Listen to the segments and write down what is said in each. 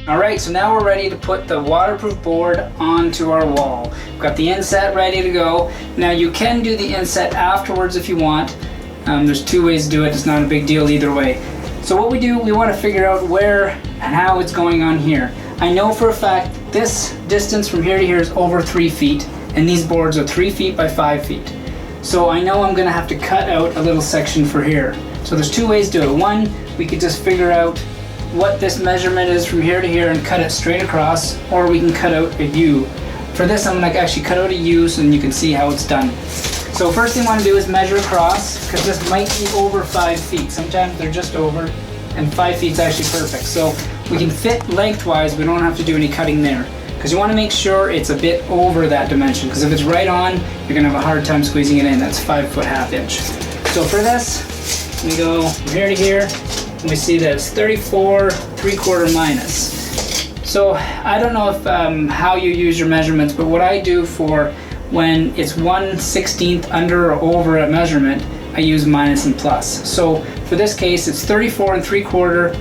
Alright, so now we're ready to put the waterproof board onto our wall. We've got the inset ready to go. Now you can do the inset afterwards if you want. There's two ways to do it, it's not a big deal either way. So what we do, we want to figure out where and how it's going on here. I know for a fact this distance from here to here is over 3 feet, and these boards are 3 feet by 5 feet. So I know I'm going to have to cut out a little section for here. So there's two ways to do it. One, we could just figure out what this measurement is from here to here and cut it straight across, or we can cut out a U. For this, I'm going to actually cut out a U so then you can see how it's done. So first thing I want to do is measure across, because this might be over 5 feet. Sometimes they're just over, and 5 feet is actually perfect. So we can fit lengthwise, we don't have to do any cutting there. Because you want to make sure it's a bit over that dimension, because if it's right on, you're going to have a hard time squeezing it in. That's 5 foot ½ inch. So for this, we go from here to here, and we see that it's 34 3/4 minus. So I don't know if how you use your measurements, but what I do for when it's 1/16 under or over a measurement, I use minus and plus. So for this case, it's 34 3/4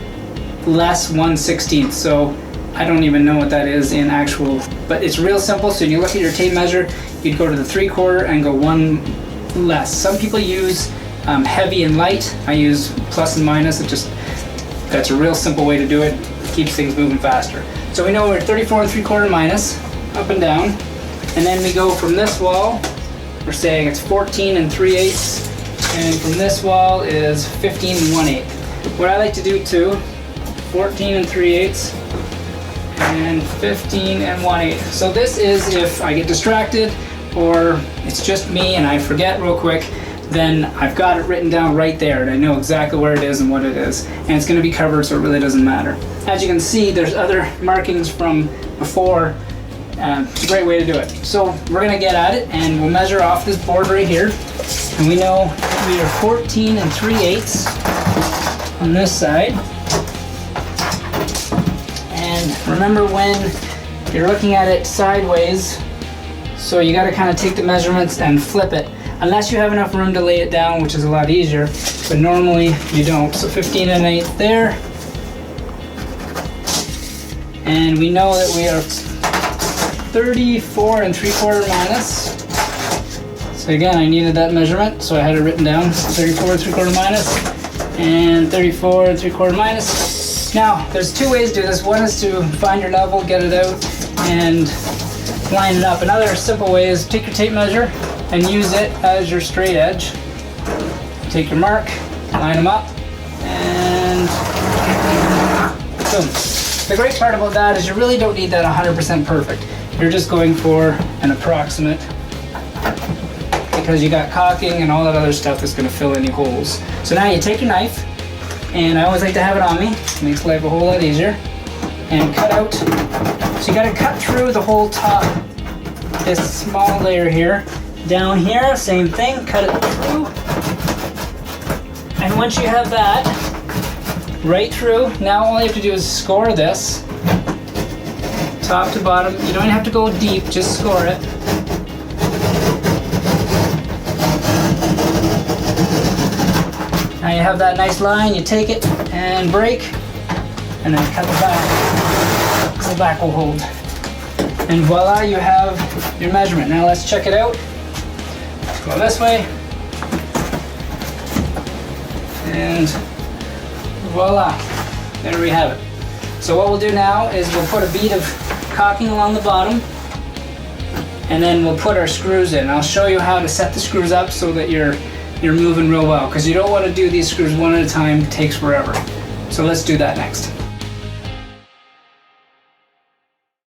less 1/16. So I don't even know what that is in actual, but it's real simple. So you look at your tape measure, you'd go to the 3/4 and go 1 less. Some people use heavy and light. I use plus and minus. That's a real simple way to do it. Keeps things moving faster. So we know we're 34 3/4 minus, up and down. And then we go from this wall, we're saying it's 14 3/8, and from this wall is 15 1/8. What I like to do too, 14 3/8 and 15 1/8. So this is if I get distracted or it's just me and I forget real quick, then I've got it written down right there and I know exactly where it is and what it is. And it's going to be covered, so it really doesn't matter. As you can see, there's other markings from before. It's a great way to do it. So we're going to get at it and we'll measure off this board right here. And we know we are 14 3/8 on this side. And remember when you're looking at it sideways, so you got to kind of take the measurements and flip it. Unless you have enough room to lay it down, which is a lot easier, but normally you don't. So 15 1/8 there. And we know that we are 34 3/4 minus. So again, I needed that measurement, so I had it written down. 34 3/4 minus and 34 3/4 minus. Now, there's two ways to do this. One is to find your level, get it out, and line it up. Another simple way is take your tape measure and use it as your straight edge. Take your mark, line them up, and boom. The great part about that is you really don't need that 100% perfect. You're just going for an approximate, because you got caulking and all that other stuff that's going to fill any holes. So now you take your knife, and I always like to have it on me. It makes life a whole lot easier. And cut out. So you got to cut through the whole top, this small layer here. Down here, same thing, cut it through. And once you have that right through, now all you have to do is score this, top to bottom. You don't have to go deep, just score it. Now you have that nice line, you take it and break, and then cut the back, so the back will hold. And voila, you have your measurement. Now let's check it out. Go this way, and voila, there we have it. So what we'll do now is we'll put a bead of caulking along the bottom, and then we'll put our screws in. I'll show you how to set the screws up so that you're moving real well, because you don't want to do these screws one at a time. It takes forever. So let's do that next.